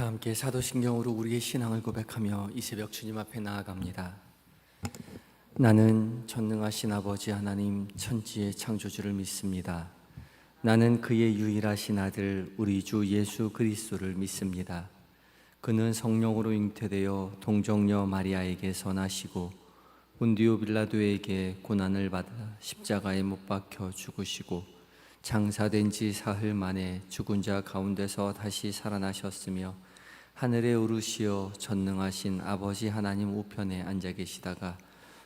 다 함께 사도신경으로 우리의 신앙을 고백하며 이 새벽 주님 앞에 나아갑니다. 나는 전능하신 아버지 하나님 천지의 창조주를 믿습니다. 나는 그의 유일하신 아들 우리 주 예수 그리스도를 믿습니다. 그는 성령으로 잉태되어 동정녀 마리아에게서 나시고 본디오 빌라도에게 고난을 받아 십자가에 못 박혀 죽으시고 장사된 지 사흘 만에 죽은 자 가운데서 다시 살아나셨으며 하늘에 오르시어 전능하신 아버지 하나님 우편에 앉아 계시다가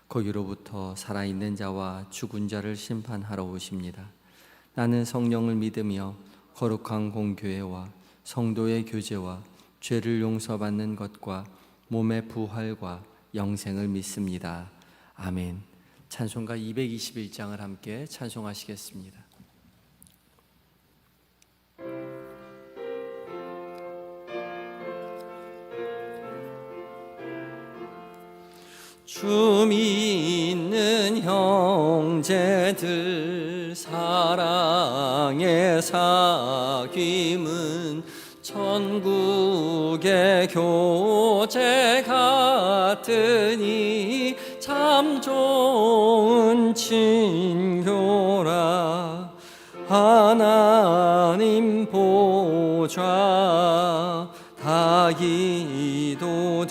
거기로부터 살아있는 자와 죽은 자를 심판하러 오십니다. 나는 성령을 믿으며 거룩한 공교회와 성도의 교제와 죄를 용서받는 것과 몸의 부활과 영생을 믿습니다. 아멘. 찬송가 221장을 함께 찬송하시겠습니다. 주 믿는 형제들 사랑의 사귐은 천국의 교제 같으니 참 좋은 친교라. 하나님 보좌 다 기도드리니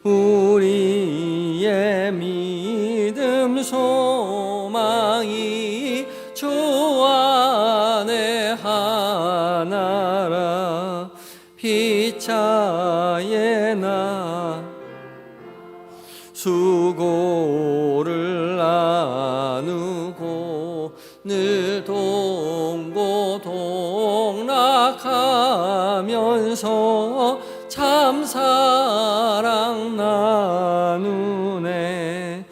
우리의 믿음 소망이 주 안에 하나라. 피차에 나 수고를 나누고 늘 동고동락하면서 참 사랑 나누네.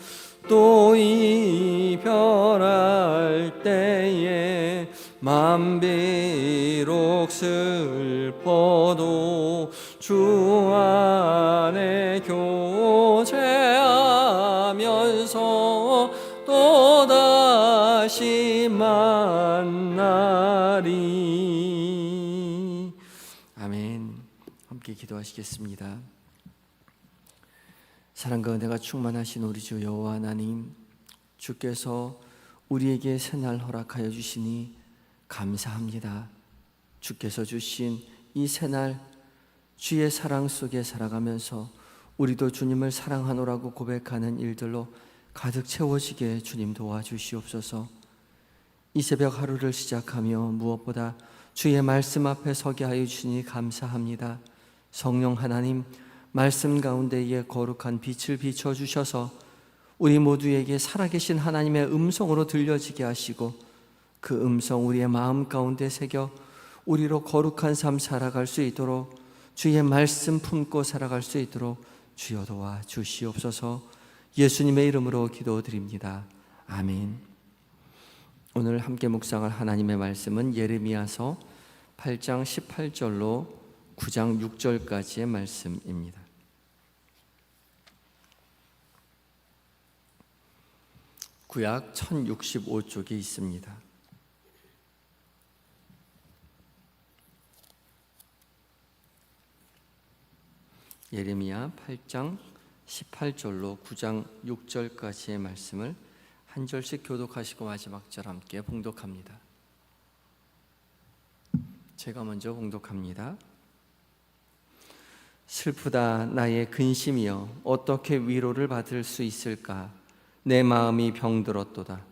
또 이별할 때에 맘 비록 슬퍼도 주 안에 교제하면서 또다시 만나리. 아멘. 함께 기도하시겠습니다. 사랑과 은혜가 충만하신 우리 주 여호와 하나님, 주께서 우리에게 새날 허락하여 주시니 감사합니다. 주께서 주신 이 새날 주의 사랑 속에 살아가면서 우리도 주님을 사랑하노라고 고백하는 일들로 가득 채워지게 주님 도와주시옵소서. 이 새벽 하루를 시작하며 무엇보다 주의 말씀 앞에 서게 하여 주시니 감사합니다. 성령 하나님, 말씀 가운데에 거룩한 빛을 비춰주셔서 우리 모두에게 살아계신 하나님의 음성으로 들려지게 하시고 그 음성 우리의 마음 가운데 새겨 우리로 거룩한 삶 살아갈 수 있도록 주의 말씀 품고 살아갈 수 있도록 주여 도와주시옵소서. 예수님의 이름으로 기도드립니다. 아멘. 오늘 함께 묵상할 하나님의 말씀은 예레미야서 8장 18절로 9장 6절까지의 말씀입니다. 구약 1065쪽에 있습니다. 예레미야 8장 18절로 9장 6절까지의 말씀을 한 절씩 교독하시고 마지막 절 함께 봉독합니다. 제가 먼저 봉독합니다. 슬프다 나의 근심이여, 어떻게 위로를 받을 수 있을까? 내 마음이 병들었도다.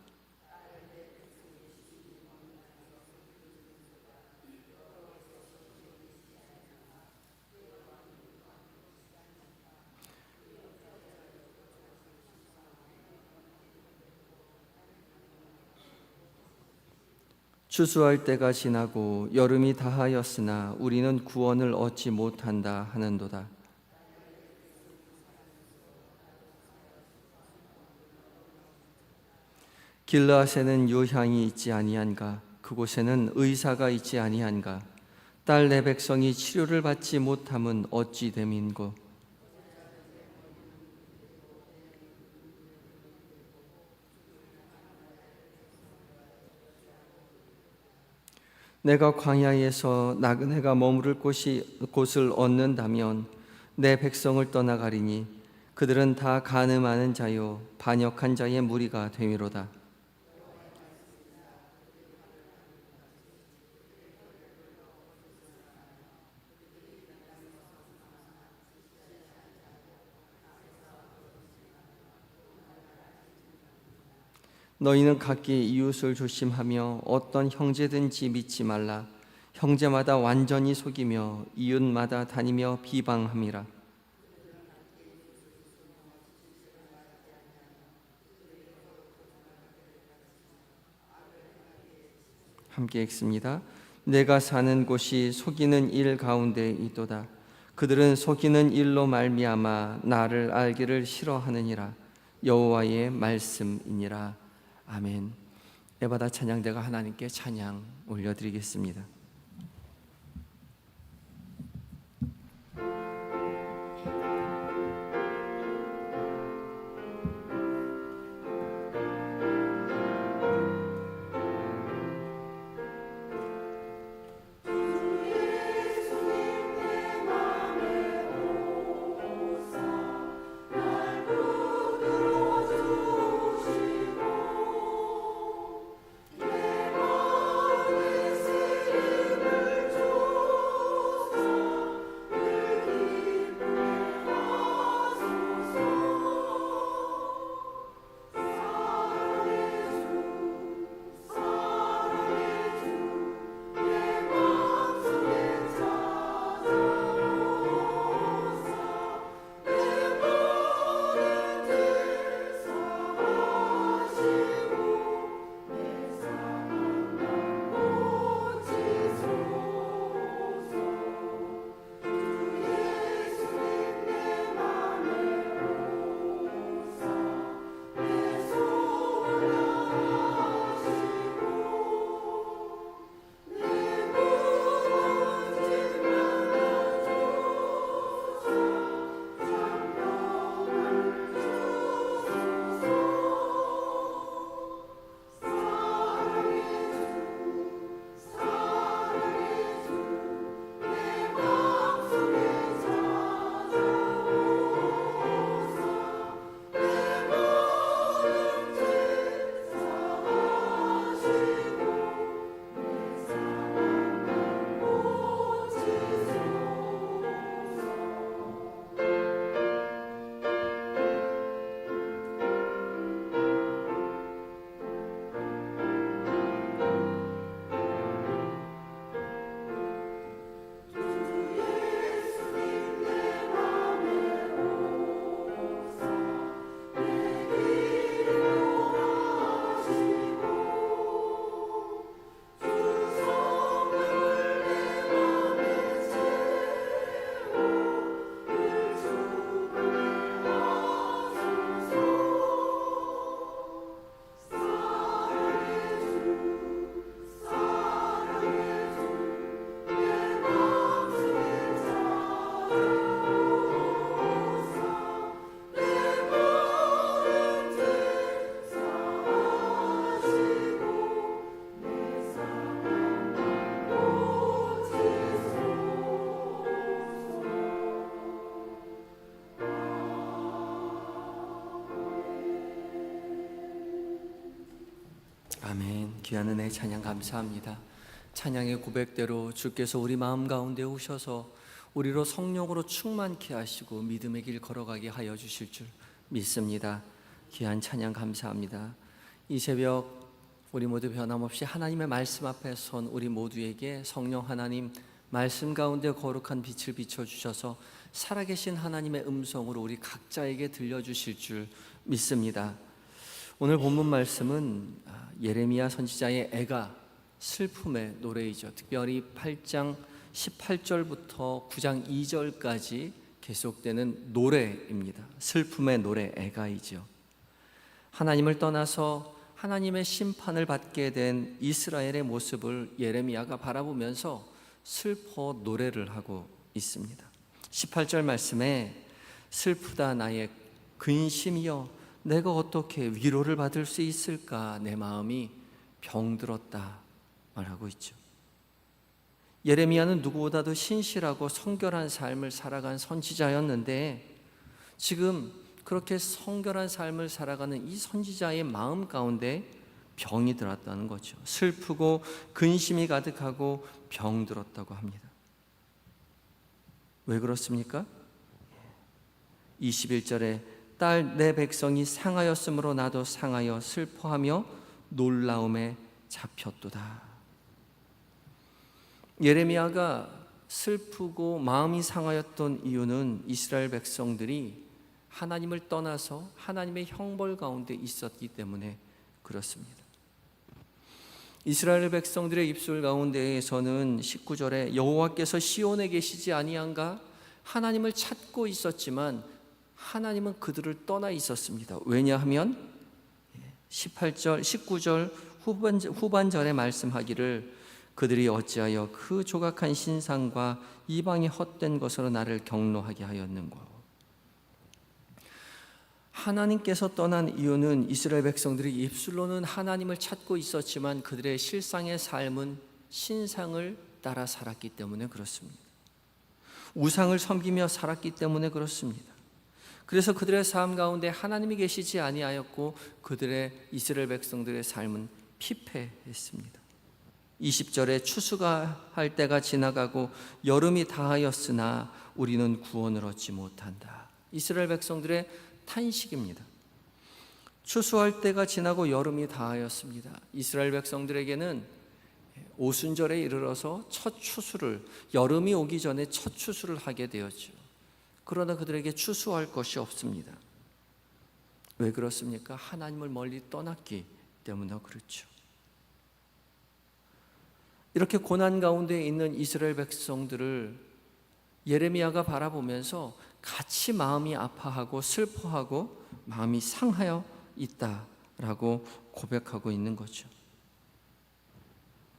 추수할 때가 지나고 여름이 다하였으나 우리는 구원을 얻지 못한다 하는도다. 길르앗에는 요향이 있지 아니한가? 그곳에는 의사가 있지 아니한가? 딸 내 백성이 치료를 받지 못함은 어찌 됨인고? 내가 광야에서 나그네가 머무를 곳을 얻는다면 내 백성을 떠나가리니 그들은 다 간음하는 자요 반역한 자의 무리가 되미로다. 너희는 각기 이웃을 조심하며 어떤 형제든지 믿지 말라. 형제마다 완전히 속이며 이웃마다 다니며 비방함이라. 함께 읽습니다. 내가 사는 곳이 속이는 일 가운데 있도다. 그들은 속이는 일로 말미암아 나를 알기를 싫어하느니라. 여호와의 말씀이니라. 아멘. 에바다 찬양대가 하나님께 찬양 올려드리겠습니다. 아멘. 귀한 은혜 찬양 감사합니다. 찬양의 고백대로 주께서 우리 마음 가운데 오셔서 우리로 성령으로 충만케 하시고 믿음의 길 걸어가게 하여 주실 줄 믿습니다. 귀한 찬양 감사합니다. 이 새벽 우리 모두 변함없이 하나님의 말씀 앞에 선 우리 모두에게 성령 하나님 말씀 가운데 거룩한 빛을 비춰주셔서 살아계신 하나님의 음성으로 우리 각자에게 들려주실 줄 믿습니다. 오늘 본문 말씀은 예레미야 선지자의 애가 슬픔의 노래이죠. 특별히 8장 18절부터 9장 2절까지 계속되는 노래입니다. 슬픔의 노래 에가이죠. 하나님을 떠나서 하나님의 심판을 받게 된 이스라엘의 모습을 예레미야가 바라보면서 슬퍼 노래를 하고 있습니다. 18절 말씀에 슬프다 나의 근심이여 내가 어떻게 위로를 받을 수 있을까 내 마음이 병들었다 말하고 있죠. 예레미야는 누구보다도 신실하고 성결한 삶을 살아간 선지자였는데 지금 그렇게 성결한 삶을 살아가는 이 선지자의 마음 가운데 병이 들었다는 거죠. 슬프고 근심이 가득하고 병들었다고 합니다. 왜 그렇습니까? 21절에 딸 내 백성이 상하였으므로 나도 상하여 슬퍼하며 놀라움에 잡혔도다. 예레미야가 슬프고 마음이 상하였던 이유는 이스라엘 백성들이 하나님을 떠나서 하나님의 형벌 가운데 있었기 때문에 그렇습니다. 이스라엘 백성들의 입술 가운데에서는 19절에 여호와께서 시온에 계시지 아니한가 하나님을 찾고 있었지만 하나님은 그들을 떠나 있었습니다. 왜냐하면 18절, 19절 후반절에 말씀하기를 그들이 어찌하여 그 조각한 신상과 이방의 헛된 것으로 나를 경노하게 하였는고. 하나님께서 떠난 이유는 이스라엘 백성들이 입술로는 하나님을 찾고 있었지만 그들의 실상의 삶은 신상을 따라 살았기 때문에 그렇습니다. 우상을 섬기며 살았기 때문에 그렇습니다. 그래서 그들의 삶 가운데 하나님이 계시지 아니하였고 그들의 이스라엘 백성들의 삶은 피폐했습니다. 20절에 추수가 할 때가 지나가고 여름이 다하였으나 우리는 구원을 얻지 못한다. 이스라엘 백성들의 탄식입니다. 추수할 때가 지나고 여름이 다하였습니다. 이스라엘 백성들에게는 오순절에 이르러서 첫 추수를 여름이 오기 전에 첫 추수를 하게 되었죠. 그러나 그들에게 추수할 것이 없습니다. 왜 그렇습니까? 하나님을 멀리 떠났기 때문에 그렇죠. 이렇게 고난 가운데 있는 이스라엘 백성들을 예레미야가 바라보면서 같이 마음이 아파하고 슬퍼하고 마음이 상하여 있다라고 고백하고 있는 거죠.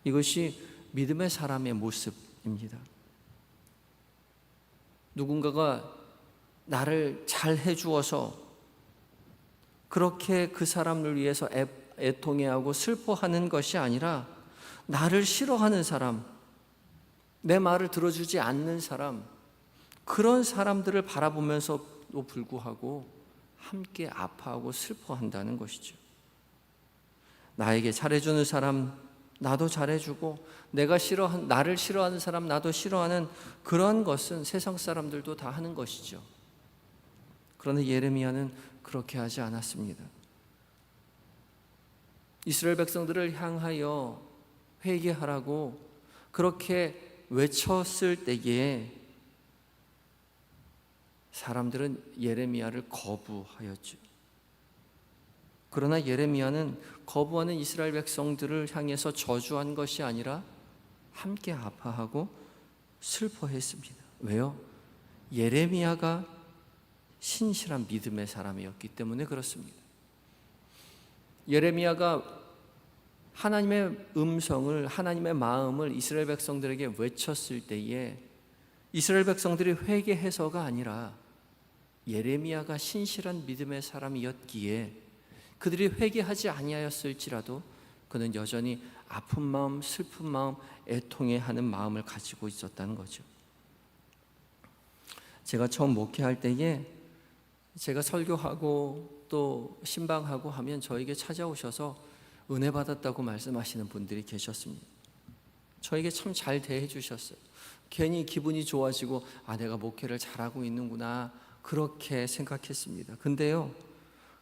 이것이 믿음의 사람의 모습입니다. 누군가가 나를 잘 해주어서 그렇게 그 사람을 위해서 애통해하고 슬퍼하는 것이 아니라 나를 싫어하는 사람, 내 말을 들어주지 않는 사람, 그런 사람들을 바라보면서도 불구하고 함께 아파하고 슬퍼한다는 것이죠. 나에게 잘해주는 사람 나도 잘해주고 나를 싫어하는 사람 나도 싫어하는 그런 것은 세상 사람들도 다 하는 것이죠. 그러나 예레미야는 그렇게 하지 않았습니다. 이스라엘 백성들을 향하여 회개하라고 그렇게 외쳤을 때에 사람들은 예레미야를 거부하였죠. 그러나 예레미야는 거부하는 이스라엘 백성들을 향해서 저주한 것이 아니라 함께 아파하고 슬퍼했습니다. 왜요? 예레미야가 신실한 믿음의 사람이었기 때문에 그렇습니다. 예레미야가 하나님의 음성을, 하나님의 마음을 이스라엘 백성들에게 외쳤을 때에 이스라엘 백성들이 회개해서가 아니라 예레미야가 신실한 믿음의 사람이었기에 그들이 회개하지 아니하였을지라도 그는 여전히 아픈 마음, 슬픈 마음, 애통해하는 마음을 가지고 있었다는 거죠. 제가 처음 목회할 때에 제가 설교하고 또 신방하고 하면 저에게 찾아오셔서 은혜 받았다고 말씀하시는 분들이 계셨습니다. 저에게 참 잘 대해 주셨어요. 괜히 기분이 좋아지고 내가 목회를 잘하고 있는구나 그렇게 생각했습니다. 근데요,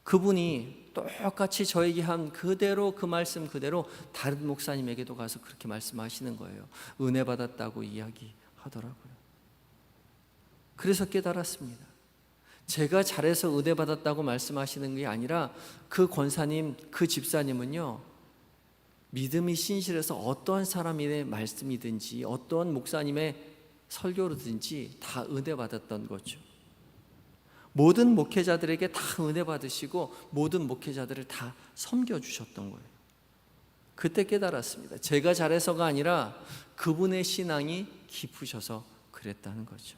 그분이 똑같이 저에게 한 그대로 그 말씀 그대로 다른 목사님에게도 가서 그렇게 말씀하시는 거예요. 은혜 받았다고 이야기하더라고요. 그래서 깨달았습니다. 제가 잘해서 은혜 받았다고 말씀하시는 게 아니라 그 권사님, 그 집사님은요, 믿음이 신실해서 어떠한 사람의 말씀이든지 어떠한 목사님의 설교로든지 다 은혜 받았던 거죠. 모든 목회자들에게 다 은혜 받으시고 모든 목회자들을 다 섬겨주셨던 거예요. 그때 깨달았습니다. 제가 잘해서가 아니라 그분의 신앙이 깊으셔서 그랬다는 거죠.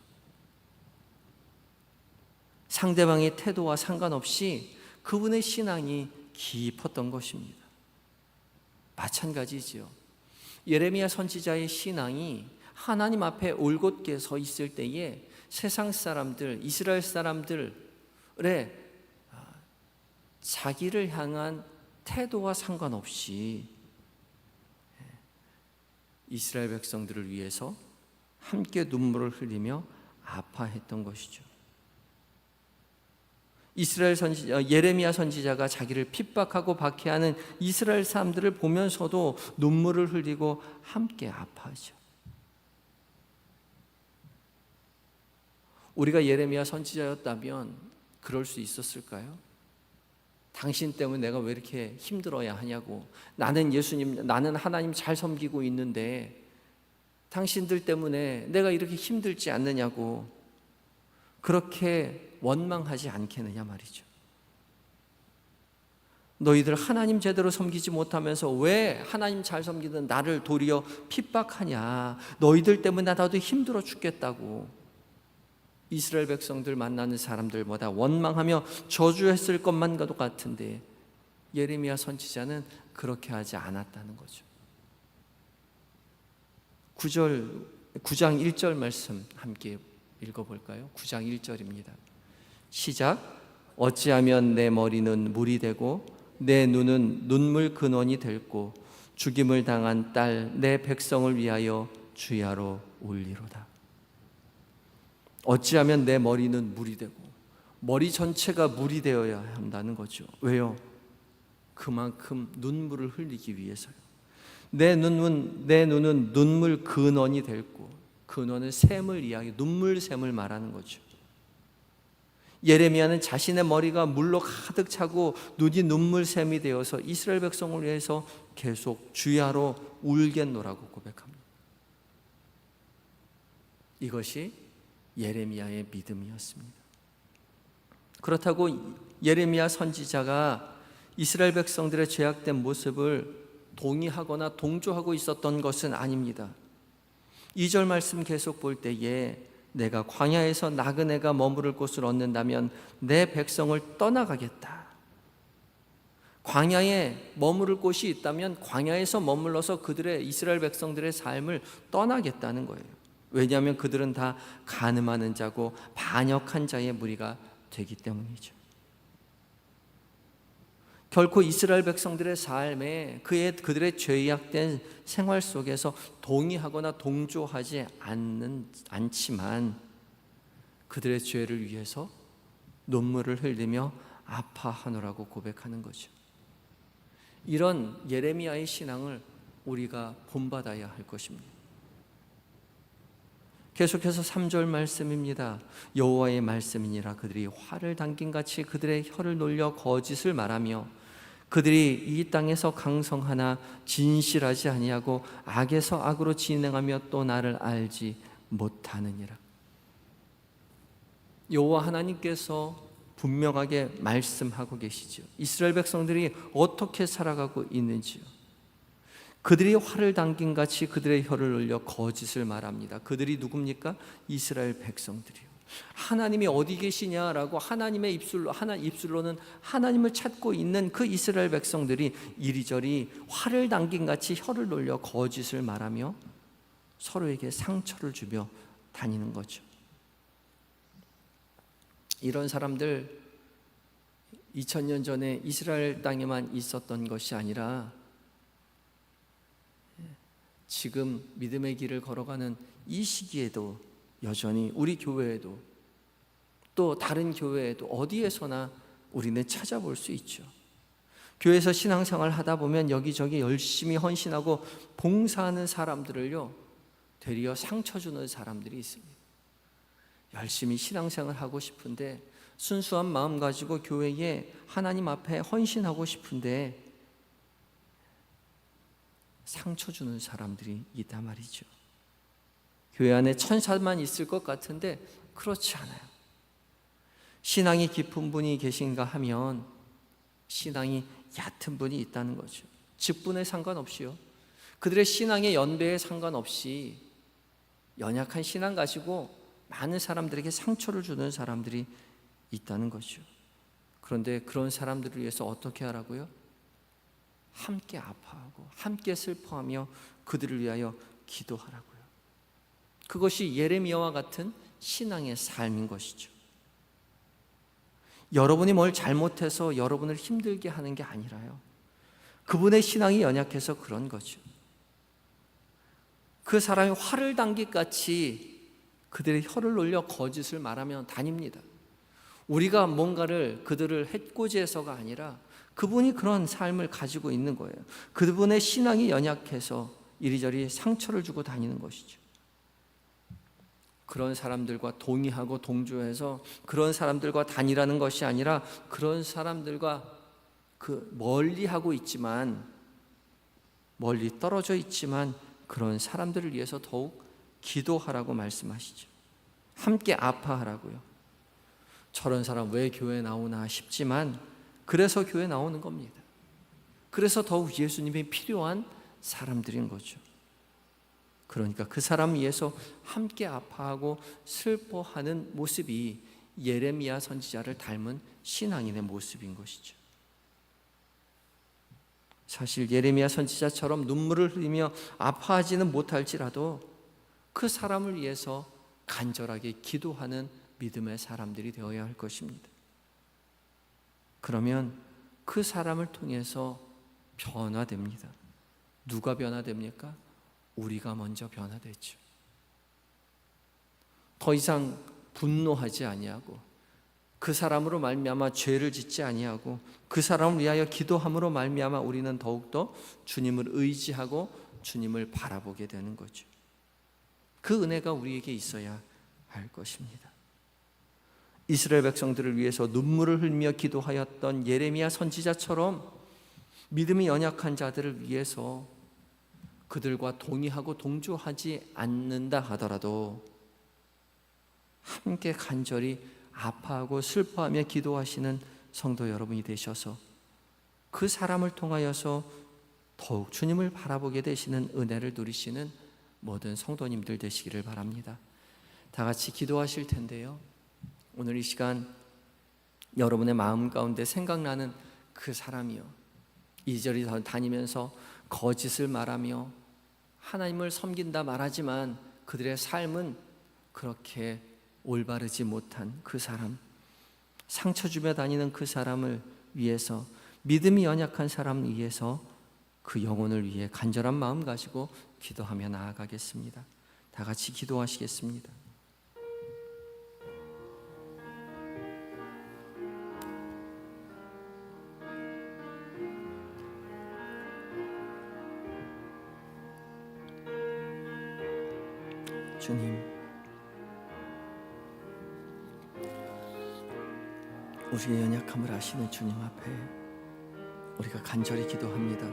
상대방의 태도와 상관없이 그분의 신앙이 깊었던 것입니다. 마찬가지지요. 예레미야 선지자의 신앙이 하나님 앞에 올곧게 서 있을 때에 세상 사람들, 이스라엘 사람들의 자기를 향한 태도와 상관없이 이스라엘 백성들을 위해서 함께 눈물을 흘리며 아파했던 것이죠. 예레미야 선지자가 자기를 핍박하고 박해하는 이스라엘 사람들을 보면서도 눈물을 흘리고 함께 아파하죠. 우리가 예레미야 선지자였다면 그럴 수 있었을까요? 당신 때문에 내가 왜 이렇게 힘들어야 하냐고, 나는 하나님 잘 섬기고 있는데 당신들 때문에 내가 이렇게 힘들지 않느냐고 그렇게 원망하지 않겠느냐 말이죠. 너희들 하나님 제대로 섬기지 못하면서 왜 하나님 잘 섬기는 나를 도리어 핍박하냐, 너희들 때문에 나도 힘들어 죽겠다고 이스라엘 백성들 만나는 사람들보다 원망하며 저주했을 것만과도 같은데 예레미야 선지자는 그렇게 하지 않았다는 거죠. 9장 1절 말씀 함께 읽어볼까요? 9장 1절입니다. 시작. 어찌하면 내 머리는 물이 되고 내 눈은 눈물 근원이 될고 죽임을 당한 딸 내 백성을 위하여 주야로 울리로다. 어찌하면 내 머리는 물이 되고, 머리 전체가 물이 되어야 한다는 거죠. 왜요? 그만큼 눈물을 흘리기 위해서요. 내 눈은 눈물 근원이 됐고, 근원은 샘을 이야기, 눈물샘을 말하는 거죠. 예레미야는 자신의 머리가 물로 가득 차고 눈이 눈물샘이 되어서 이스라엘 백성을 위해서 계속 주야로 울겠노라고 고백합니다. 이것이 예레미야의 믿음이었습니다. 그렇다고 예레미야 선지자가 이스라엘 백성들의 죄악된 모습을 동의하거나 동조하고 있었던 것은 아닙니다. 2절 말씀 계속 볼 때에 내가 광야에서 나그네가 머무를 곳을 얻는다면 내 백성을 떠나가겠다. 광야에 머무를 곳이 있다면 광야에서 머물러서 이스라엘 백성들의 삶을 떠나겠다는 거예요. 왜냐하면 그들은 다 간음하는 자고 반역한 자의 무리가 되기 때문이죠. 결코 이스라엘 백성들의 삶에 그들의 죄악된 생활 속에서 동의하거나 동조하지 않지만 그들의 죄를 위해서 눈물을 흘리며 아파하노라고 고백하는 거죠. 이런 예레미야의 신앙을 우리가 본받아야 할 것입니다. 계속해서 3절 말씀입니다. 여호와의 말씀이니라 그들이 활을 당긴같이 그들의 혀를 놀려 거짓을 말하며 그들이 이 땅에서 강성하나 진실하지 아니하고 악에서 악으로 진행하며 또 나를 알지 못하느니라. 여호와 하나님께서 분명하게 말씀하고 계시죠. 이스라엘 백성들이 어떻게 살아가고 있는지요. 그들이 활을 당긴같이 그들의 혀를 놀려 거짓을 말합니다. 그들이 누굽니까? 이스라엘 백성들이요. 하나님이 어디 계시냐라고 하나님의 입술로는 하나님을 찾고 있는 그 이스라엘 백성들이 이리저리 활을 당긴같이 혀를 놀려 거짓을 말하며 서로에게 상처를 주며 다니는 거죠. 이런 사람들 2000년 전에 이스라엘 땅에만 있었던 것이 아니라 지금 믿음의 길을 걸어가는 이 시기에도 여전히 우리 교회에도 또 다른 교회에도 어디에서나 우리는 찾아볼 수 있죠. 교회에서 신앙생활 하다 보면 여기저기 열심히 헌신하고 봉사하는 사람들을요 되려 상처 주는 사람들이 있습니다. 열심히 신앙생활 하고 싶은데 순수한 마음 가지고 교회에 하나님 앞에 헌신하고 싶은데 상처 주는 사람들이 있단 말이죠. 교회 안에 천사만 있을 것 같은데 그렇지 않아요. 신앙이 깊은 분이 계신가 하면 신앙이 얕은 분이 있다는 거죠. 직분에 상관없이요. 그들의 신앙의 연배에 상관없이 연약한 신앙 가지고 많은 사람들에게 상처를 주는 사람들이 있다는 거죠. 그런데 그런 사람들을 위해서 어떻게 하라고요? 함께 아파하고 함께 슬퍼하며 그들을 위하여 기도하라고요. 그것이 예레미야와 같은 신앙의 삶인 것이죠. 여러분이 뭘 잘못해서 여러분을 힘들게 하는 게 아니라요, 그분의 신앙이 연약해서 그런 거죠. 그 사람이 활을 당기같이 그들의 혀를 놀려 거짓을 말하며 다닙니다. 우리가 뭔가를 그들을 해코지해서가 아니라 그분이 그런 삶을 가지고 있는 거예요. 그분의 신앙이 연약해서 이리저리 상처를 주고 다니는 것이죠. 그런 사람들과 동의하고 동조해서 그런 사람들과 다니라는 것이 아니라 그런 사람들과 멀리하고 있지만, 멀리 떨어져 있지만 그런 사람들을 위해서 더욱 기도하라고 말씀하시죠. 함께 아파하라고요. 저런 사람 왜 교회 나오나 싶지만 그래서 교회 나오는 겁니다. 그래서 더욱 예수님이 필요한 사람들인 거죠. 그러니까 그 사람 위해서 함께 아파하고 슬퍼하는 모습이 예레미야 선지자를 닮은 신앙인의 모습인 것이죠. 사실 예레미야 선지자처럼 눈물을 흘리며 아파하지는 못할지라도 그 사람을 위해서 간절하게 기도하는 믿음의 사람들이 되어야 할 것입니다. 그러면 그 사람을 통해서 변화됩니다. 누가 변화됩니까? 우리가 먼저 변화되죠. 더 이상 분노하지 아니하고 그 사람으로 말미암아 죄를 짓지 아니하고 그 사람을 위하여 기도함으로 말미암아 우리는 더욱더 주님을 의지하고 주님을 바라보게 되는 거죠. 그 은혜가 우리에게 있어야 할 것입니다. 이스라엘 백성들을 위해서 눈물을 흘리며 기도하였던 예레미야 선지자처럼 믿음이 연약한 자들을 위해서 그들과 동의하고 동조하지 않는다 하더라도 함께 간절히 아파하고 슬퍼하며 기도하시는 성도 여러분이 되셔서 그 사람을 통하여서 더욱 주님을 바라보게 되시는 은혜를 누리시는 모든 성도님들 되시기를 바랍니다. 다 같이 기도하실 텐데요, 오늘 이 시간 여러분의 마음 가운데 생각나는 그 사람이요, 이리저리 다니면서 거짓을 말하며 하나님을 섬긴다 말하지만 그들의 삶은 그렇게 올바르지 못한 그 사람, 상처 주며 다니는 그 사람을 위해서, 믿음이 연약한 사람을 위해서 그 영혼을 위해 간절한 마음 가지고 기도하며 나아가겠습니다. 다 같이 기도하시겠습니다. 주님, 우리의 연약함을 아시는 주님 앞에 우리가 간절히 기도합니다.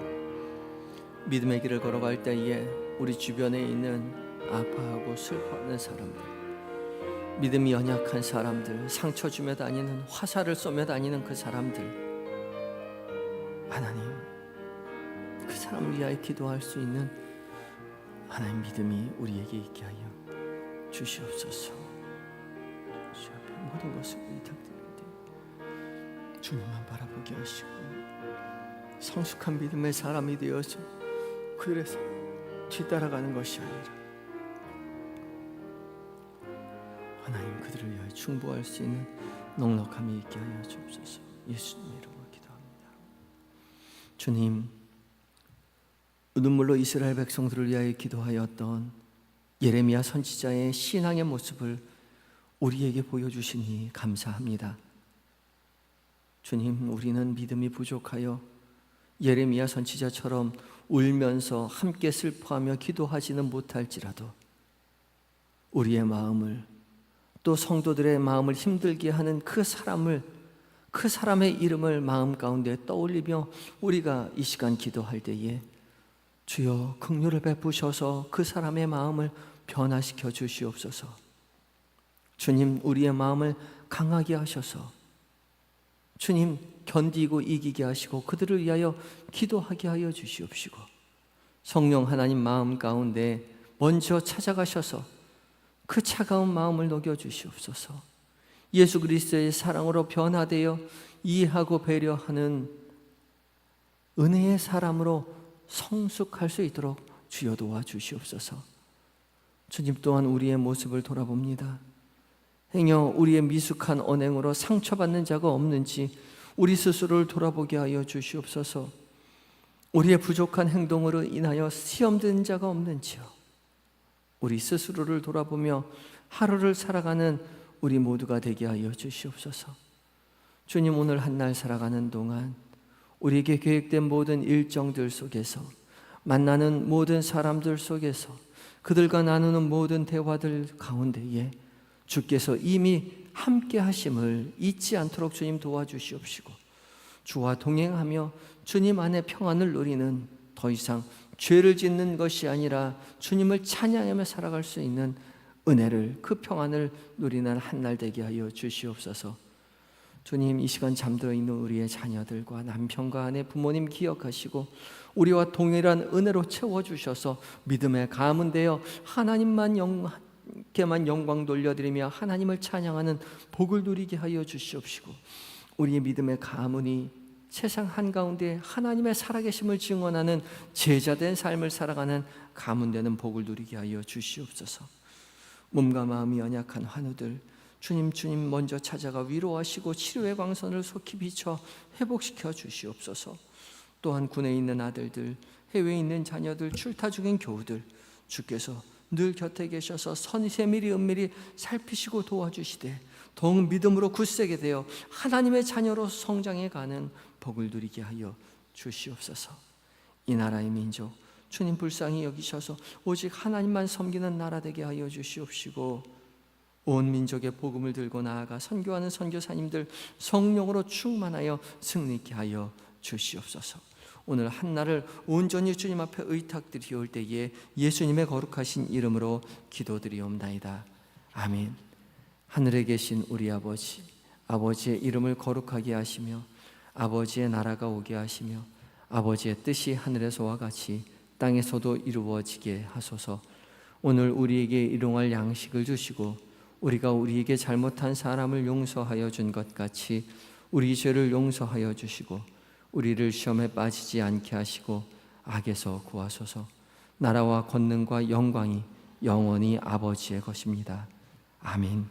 믿음의 길을 걸어갈 때에 우리 주변에 있는 아파하고 슬퍼하는 사람들, 믿음이 연약한 사람들, 상처 주며 다니는, 화살을 쏘며 다니는 그 사람들, 하나님, 그 사람을 위하여 기도할 수 있는 하나님 믿음이 우리에게 있게 하여 주시옵소서. 주 앞에 모든 것을 부탁드립니다. 주님만 바라보게 하시고 성숙한 믿음의 사람이 되어서 그들에서 뒤따라가는 것이 아니라 하나님 그들을 위하여 충보할 수 있는 넉넉함이 있게 하여 주옵소서. 예수님 이름으로 기도합니다. 주님, 눈물로 이스라엘 백성들을 위하여 기도하였던 예레미야 선지자의 신앙의 모습을 우리에게 보여주시니 감사합니다. 주님, 우리는 믿음이 부족하여 예레미야 선지자처럼 울면서 함께 슬퍼하며 기도하지는 못할지라도 우리의 마음을, 또 성도들의 마음을 힘들게 하는 그 사람의 이름을 마음 가운데 떠올리며 우리가 이 시간 기도할 때에 주여 긍휼을 베푸셔서 그 사람의 마음을 변화시켜 주시옵소서. 주님, 우리의 마음을 강하게 하셔서 주님 견디고 이기게 하시고 그들을 위하여 기도하게 하여 주시옵시고, 성령 하나님 마음 가운데 먼저 찾아가셔서 그 차가운 마음을 녹여 주시옵소서. 예수 그리스도의 사랑으로 변화되어 이해하고 배려하는 은혜의 사람으로 성숙할 수 있도록 주여 도와주시옵소서. 주님 또한 우리의 모습을 돌아봅니다. 행여 우리의 미숙한 언행으로 상처받는 자가 없는지 우리 스스로를 돌아보게 하여 주시옵소서. 우리의 부족한 행동으로 인하여 시험된 자가 없는지요. 우리 스스로를 돌아보며 하루를 살아가는 우리 모두가 되게 하여 주시옵소서. 주님, 오늘 한 날 살아가는 동안 우리에게 계획된 모든 일정들 속에서, 만나는 모든 사람들 속에서, 그들과 나누는 모든 대화들 가운데에 주께서 이미 함께 하심을 잊지 않도록 주님 도와주시옵시고, 주와 동행하며 주님 안에 평안을 누리는, 더 이상 죄를 짓는 것이 아니라 주님을 찬양하며 살아갈 수 있는 은혜를, 그 평안을 누리는 한 날 되게 하여 주시옵소서. 주님, 이 시간 잠들어 있는 우리의 자녀들과 남편과 아내, 부모님 기억하시고 우리와 동일한 은혜로 채워주셔서 믿음의 가문되어 하나님께만 영광 돌려드리며 하나님을 찬양하는 복을 누리게 하여 주시옵시고, 우리의 믿음의 가문이 세상 한가운데 하나님의 살아계심을 증언하는 제자된 삶을 살아가는 가문되는 복을 누리게 하여 주시옵소서. 몸과 마음이 연약한 환우들, 주님 먼저 찾아가 위로하시고 치료의 광선을 속히 비춰 회복시켜 주시옵소서. 또한 군에 있는 아들들, 해외에 있는 자녀들, 출타 중인 교우들, 주께서 늘 곁에 계셔서 세밀히 은밀히 살피시고 도와주시되 더욱 믿음으로 굳세게 되어 하나님의 자녀로 성장해가는 복을 누리게 하여 주시옵소서. 이 나라의 민족, 주님 불쌍히 여기셔서 오직 하나님만 섬기는 나라 되게 하여 주시옵시고, 온 민족의 복음을 들고 나아가 선교하는 선교사님들 성령으로 충만하여 승리케 하여 주시옵소서. 오늘 한날을 온전히 주님 앞에 의탁드리올 때에 예수님의 거룩하신 이름으로 기도드리옵나이다. 아멘. 하늘에 계신 우리 아버지, 아버지의 이름을 거룩하게 하시며 아버지의 나라가 오게 하시며 아버지의 뜻이 하늘에서와 같이 땅에서도 이루어지게 하소서. 오늘 우리에게 일용할 양식을 주시고 우리가 우리에게 잘못한 사람을 용서하여 준 것 같이 우리 죄를 용서하여 주시고 우리를 시험에 빠지지 않게 하시고 악에서 구하소서. 나라와 권능과 영광이 영원히 아버지의 것입니다. 아멘.